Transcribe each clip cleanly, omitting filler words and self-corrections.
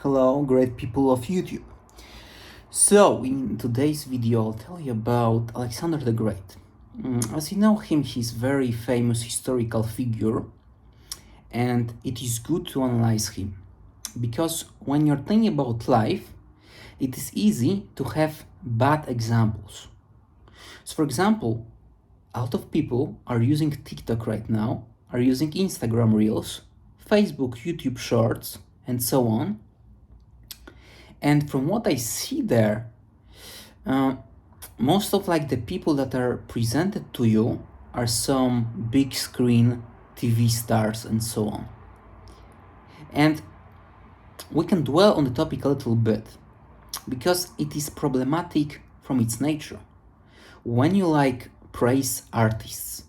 Hello, great people of YouTube. So, in today's video, I'll tell you about Alexander the Great. As you know him, he's a very famous historical figure, and it is good to analyze him. Because when you're thinking about life, it is easy to have bad examples. So, for example, a lot of people are using TikTok right now, are using Instagram Reels, Facebook, YouTube Shorts, and so on. And from what I see there, most of the people that are presented to you are some big screen TV stars and so on. And we can dwell on the topic a little bit because it is problematic from its nature. When you praise artists,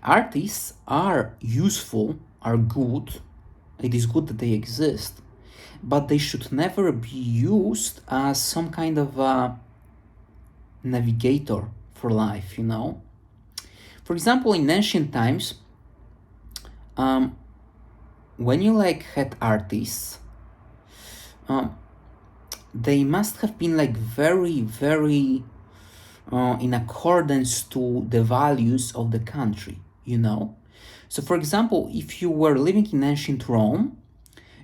artists are useful, are good. It is good that they exist, but they should never be used as some kind of a navigator for life, For example, in ancient times, when you had artists, they must have been very, very in accordance to the values of the country, So, for example, if you were living in ancient Rome,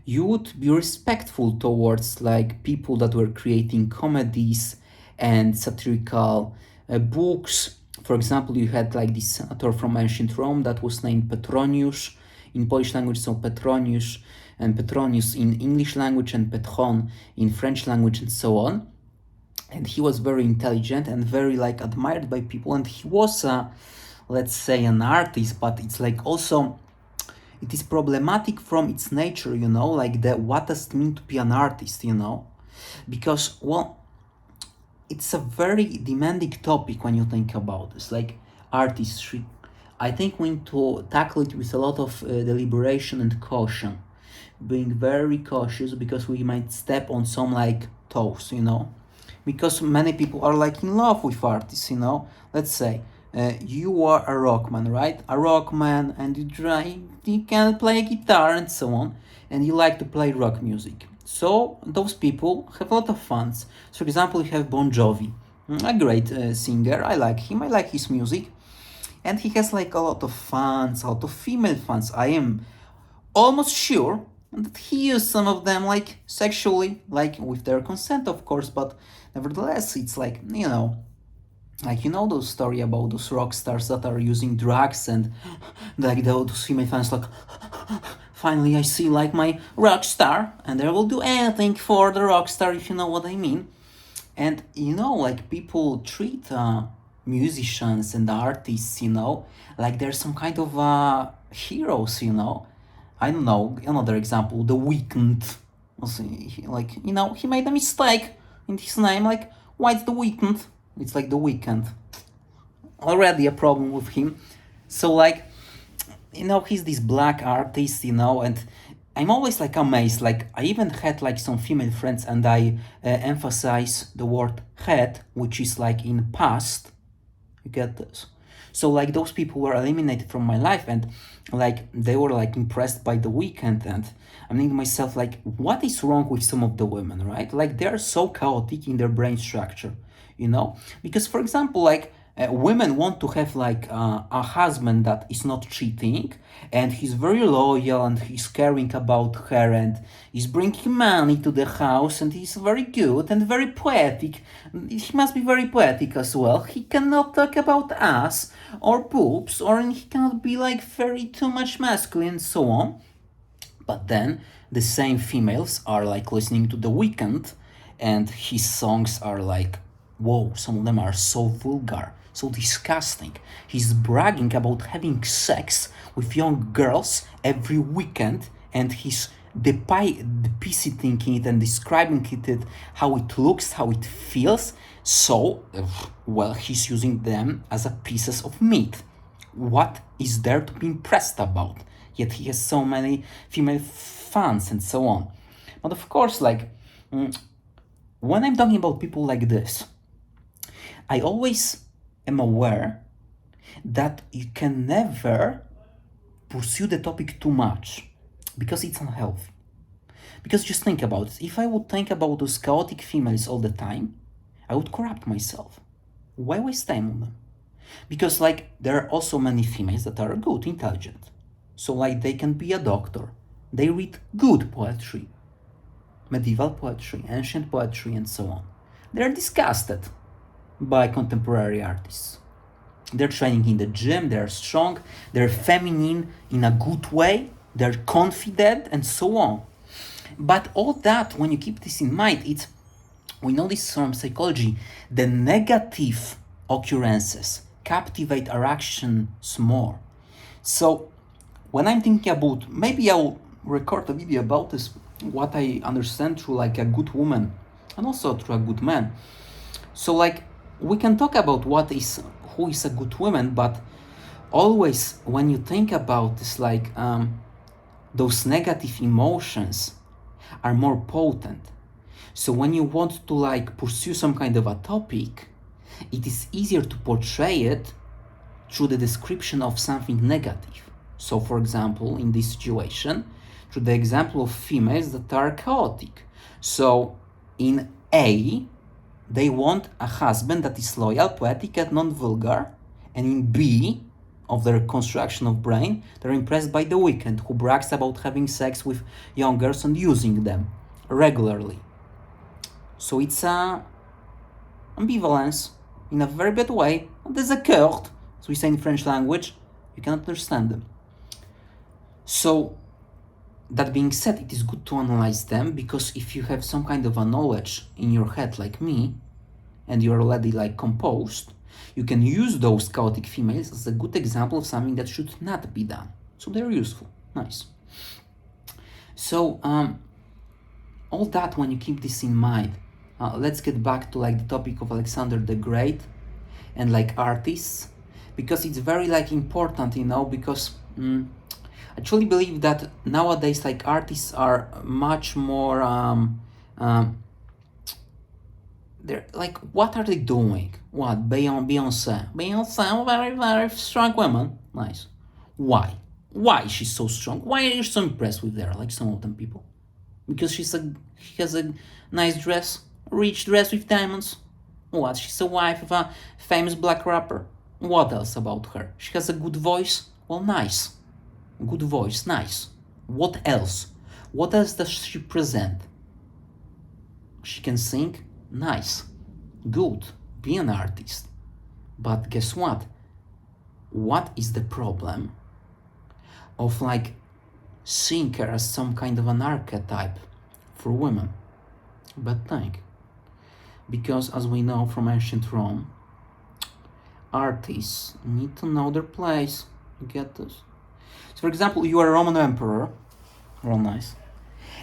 you would be respectful towards people that were creating comedies and satirical books. For example, you had this senator from ancient Rome that was named Petronius in Polish language, so Petronius, and Petronius in English language, and Petron in French language, and so on. And he was very intelligent and very admired by people, and he was let's say an artist, but it's also it is problematic from its nature, what does it mean to be an artist, because, well, it's a very demanding topic when you think about this, artistry. I think we need to tackle it with a lot of deliberation and caution, being very cautious, because we might step on some toes, because many people are in love with artists, let's say. You are a rockman, right? A rockman, and you can play a guitar and so on, and you like to play rock music. So those people have a lot of fans. So, for example, you have Bon Jovi, a great singer. I like him. I like his music, and he has a lot of fans, a lot of female fans. I am almost sure that he used some of them sexually, with their consent, of course. But nevertheless, it's those story about those rock stars that are using drugs, and those female fans finally I see my rock star, and they will do anything for the rock star, if you know what I mean. And people treat musicians and artists, they're some kind of heroes, I don't know, another example, The Weeknd. He made a mistake in his name, why it's The Weeknd? It's The Weekend. Already a problem with him. So he's this black artist, and I'm always amazed. I even had some female friends, and I emphasize the word had, which is in past. You get this? So those people were eliminated from my life, and they were impressed by The Weekend, and I'm thinking to myself what is wrong with some of the women, right? They're so chaotic in their brain structure, because, for example, women want to have a husband that is not cheating, and he's very loyal, and he's caring about her, and he's bringing money to the house, and he's very good and very poetic. He must be very poetic as well. He cannot talk about ass or boobs, or he cannot be very too much masculine and so on. But then the same females are listening to The Weeknd, and his songs are whoa, some of them are so vulgar, so disgusting. He's bragging about having sex with young girls every weekend, and he's depicting it and describing it, how it looks, how it feels. So, well, he's using them as a pieces of meat. What is there to be impressed about? Yet he has so many female fans and so on. But of course, when I'm talking about people like this, I always am aware that you can never pursue the topic too much, because it's unhealthy. Because just think about it. If I would think about those chaotic females all the time, I would corrupt myself. Why waste time on them? Because like there are also many females that are good, intelligent. So like they can be a doctor. They read good poetry, medieval poetry, ancient poetry, and so on. They're disgusted by contemporary artists. They're training in the gym, they're strong, they're feminine in a good way, they're confident, and so on. But all that, when you keep this in mind, we know this from psychology, the negative occurrences captivate our actions more. So when I'm thinking about, maybe I'll record a video about this, what I understand through like a good woman and also through a good man. So like we can talk about who is a good woman, but always when you think about this, like those negative emotions are more potent. So when you want to like pursue some kind of a topic, it is easier to portray it through the description of something negative. So for example, in this situation, through the example of females that are chaotic. So in A, they want a husband that is loyal, poetic, and non-vulgar. And in B, of their construction of brain, they're impressed by the weekend, who brags about having sex with young girls and using them regularly. So it's a ambivalence in a very bad way. There's a cœur, as we say in French language, you cannot understand them. So that being said, it is good to analyze them, because if you have some kind of a knowledge in your head like me, and you're already like composed, you can use those chaotic females as a good example of something that should not be done. So they're useful. Nice. So all that, when you keep this in mind, let's get back to like the topic of Alexander the Great and like artists, because it's very like important, because I truly believe that nowadays like artists are much more they're like, what are they doing? What? Beyonce, very, very strong woman. Nice. Why? Why is she so strong? Why are you so impressed with her, like some of them people? Because she has a nice dress, rich dress with diamonds. What? She's a wife of a famous black rapper. What else about her? She has a good voice. Well, nice. Good voice, nice. What else? What else does she present? She can sing. Nice, good, be an artist. But guess what? What is the problem of like seeing her as some kind of an archetype for women? Bad thing. Because as we know from ancient Rome, artists need to know their place. You get this? So for example, you are a Roman emperor, real nice,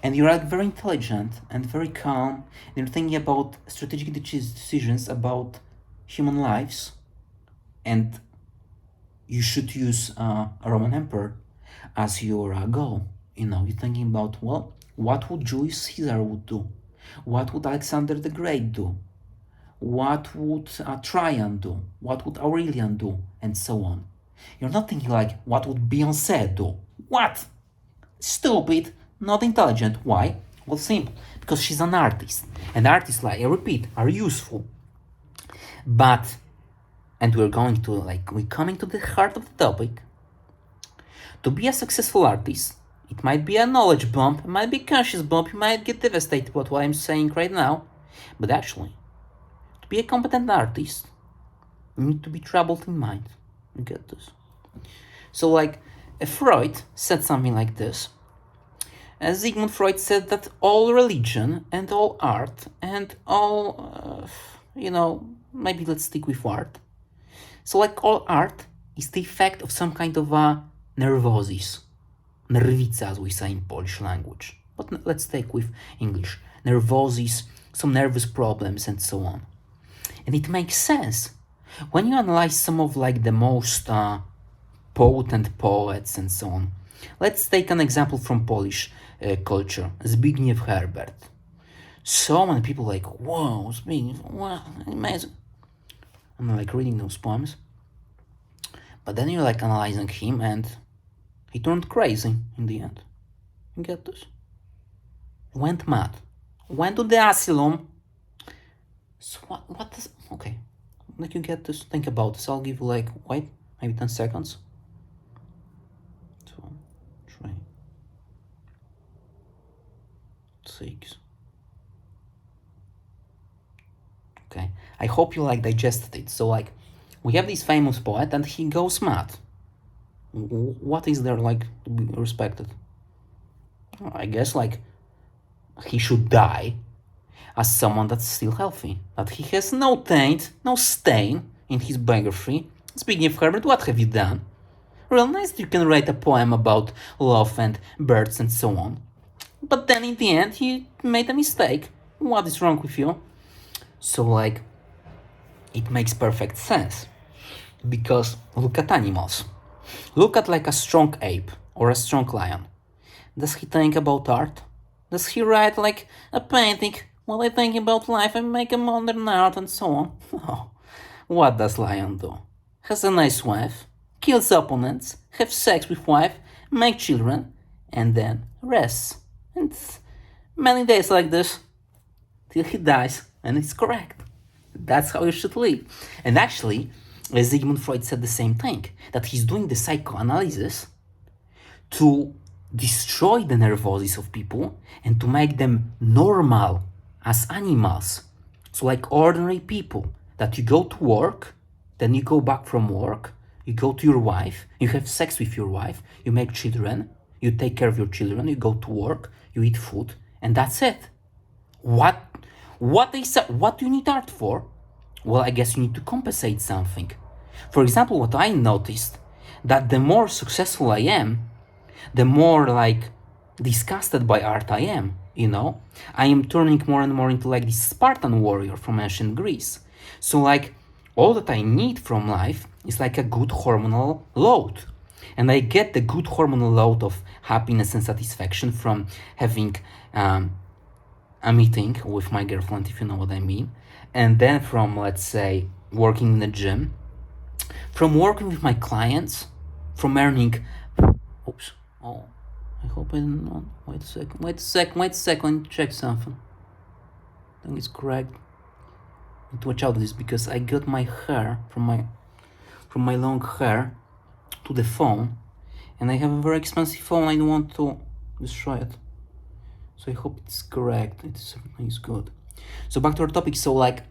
and you're like very intelligent and very calm, and you're thinking about strategic decisions about human lives, and you should use a Roman emperor as your goal. You're thinking about, well, what would Julius Caesar would do? What would Alexander the Great do? What would Trajan do? What would Aurelian do? And so on. You're not thinking like, what would Beyonce do? What? Stupid. Not intelligent. Why? Well, simple. Because she's an artist. And artists, like I repeat, are useful. But, and we're coming to the heart of the topic. To be a successful artist, it might be a knowledge bump, it might be a conscious bump, you might get devastated about what I'm saying right now. But actually, to be a competent artist, you need to be troubled in mind. You get this? So like, Freud said something like this. Sigmund Freud said that all religion and all art and all, maybe let's stick with art. So like all art is the effect of some kind of a nervosis. Nerwica, as we say in Polish language. But let's take with English. Nervosis, some nervous problems and so on. And it makes sense. When you analyze some of like the most potent poets and so on. Let's take an example from Polish culture. Zbigniew Herbert. So many people like, whoa, Zbigniew, wow, amazing. I'm like reading those poems. But then you're like analyzing him and he turned crazy in the end. You get this? went mad, went to the asylum. So what does, okay, let you get this, think about this. I'll give you like, wait, maybe 10 seconds. 2, 3, 6. Okay, I hope you like digested it. So like, we have this famous poet and he goes mad. What is there like to be respected? I guess like he should die as someone that's still healthy, that he has no taint, no stain in his biography. Speaking of Herbert, what have you done? Real nice that you can write a poem about love and birds and so on. But then in the end, you made a mistake. What is wrong with you? So like, it makes perfect sense. Because look at animals. Look at like a strong ape or a strong lion. Does he think about art? Does he write like a painting? While I think about life, I make a modern art and so on. No. What does lion do? Has a nice wife, kills opponents, have sex with wife, make children, and then rests. And many days like this, till he dies, and it's correct. That's how you should live. And actually, Sigmund Freud said the same thing, that he's doing the psychoanalysis to destroy the nervosis of people and to make them normal as animals. So like ordinary people, that you go to work, then you go back from work, you go to your wife, you have sex with your wife, you make children, you take care of your children, you go to work, you eat food, and that's it. What do you need art for? Well, I guess you need to compensate something. For example, what I noticed, that the more successful I am, the more like disgusted by art I am, you know? I am turning more and more into like this Spartan warrior from ancient Greece. So like, all that I need from life is like a good hormonal load. And I get the good hormonal load of happiness and satisfaction from having a meeting with my girlfriend, if you know what I mean. And then from, let's say, working in the gym, from working with my clients, from earning, oops, oh, I hope I didn't, wait a second, check something. I think it's correct. I need to watch out with this because I got my hair from my long hair to the phone, and I have a very expensive phone. I don't want to destroy it. So I hope it's correct. It's good. So back to our topic. So like,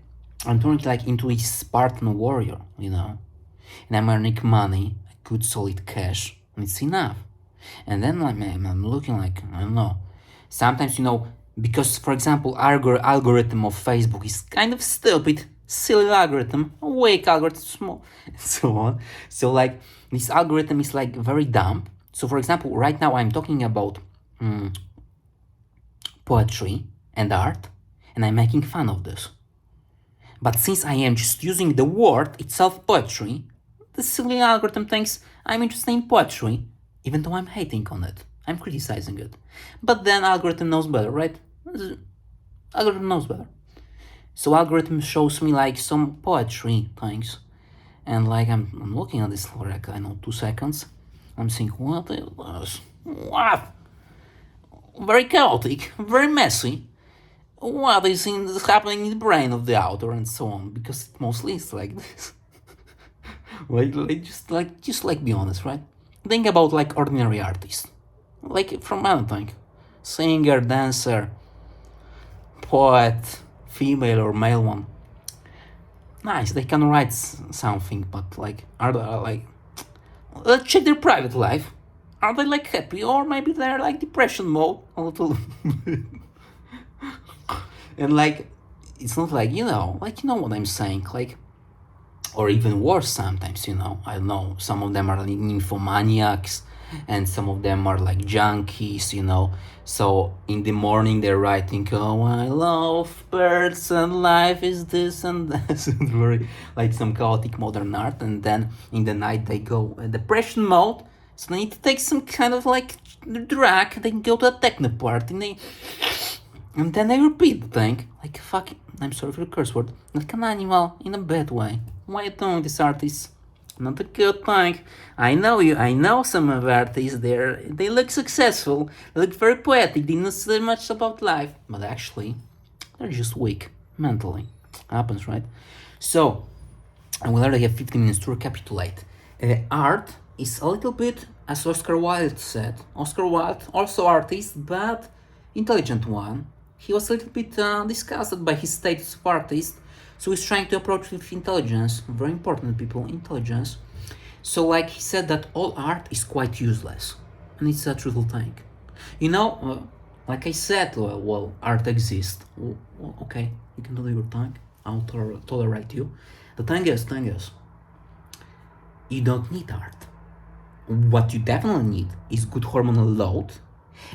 I'm turning like into a Spartan warrior, you know, and I'm earning money, good solid cash, and it's enough. And then like, I'm looking like, I don't know. Sometimes, you know, because for example, algorithm of Facebook is kind of stupid, silly algorithm, weak algorithm, small, and so on. So like, this algorithm is like very dumb. So for example, right now I'm talking about poetry and art, and I'm making fun of this. But since I am just using the word itself, poetry, the silly algorithm thinks I'm interested in poetry, even though I'm hating on it. I'm criticizing it. But then algorithm knows better, right? Algorithm knows better. So algorithm shows me like some poetry things. And like I'm looking at this for like, I know, 2 seconds. I'm thinking, what is this? What? Very chaotic, very messy. What is happening in the brain of the author and so on? Because mostly it's like this. just be honest, right? Think about like ordinary artists, like from anything, singer, dancer, poet, female or male one. Nice, they can write something, but like, are they like? Let's check their private life. Are they like happy, or maybe they're like depression mode a little? And like, it's not like, you know what I'm saying, like, or even worse sometimes, you know, I don't know, some of them are like nymphomaniacs, and some of them are like junkies, you know. So in the morning they're writing, oh, I love birds and life is this and that, very like some chaotic modern art. And then in the night they go depression mode, so they need to take some kind of like drug, they can go to a techno party, and then they repeat the thing, like fucking, I'm sorry for the curse word, like an animal in a bad way. Why are you doing this, artist? Not a good thing. I know you. I know some of artists. They look successful. They look very poetic. They know so much about life, but actually, they're just weak mentally. Happens, right? So, I will already have 15 minutes to recapitulate. Art is a little bit, as Oscar Wilde said. Oscar Wilde, also artist, but intelligent one. He was a little bit disgusted by his status of artist, so he's trying to approach with intelligence. Very important, people, intelligence. So, like he said, that all art is quite useless, and it's a truthful thing. You know, like I said, well, art exists. Well, okay, you can do your thing. I'll tolerate you. The thing is, you don't need art. What you definitely need is good hormonal load,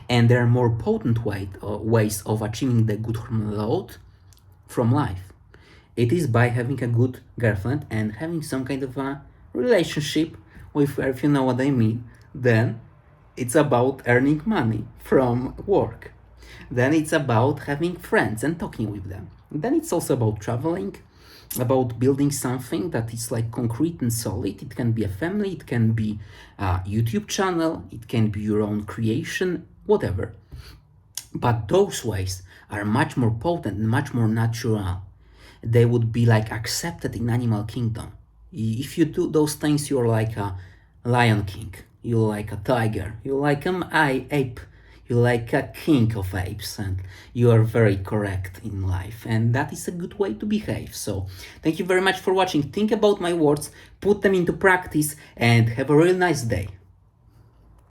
and there are more potent ways of achieving the good hormonal load from life. It is by having a good girlfriend and having some kind of a relationship with her, if you know what I mean. Then it's about earning money from work. Then it's about having friends and talking with them. Then it's also about traveling, about building something that is like concrete and solid. It can be a family, it can be a YouTube channel, it can be your own creation, whatever. But those ways are much more potent and much more natural. They would be like accepted in animal kingdom. If you do those things, you're like a lion king, you're like a tiger, you're like an ape, you're like a king of apes, and you are very correct in life, and that is a good way to behave. So thank you very much for watching. Think about my words, put them into practice, and have a really nice day.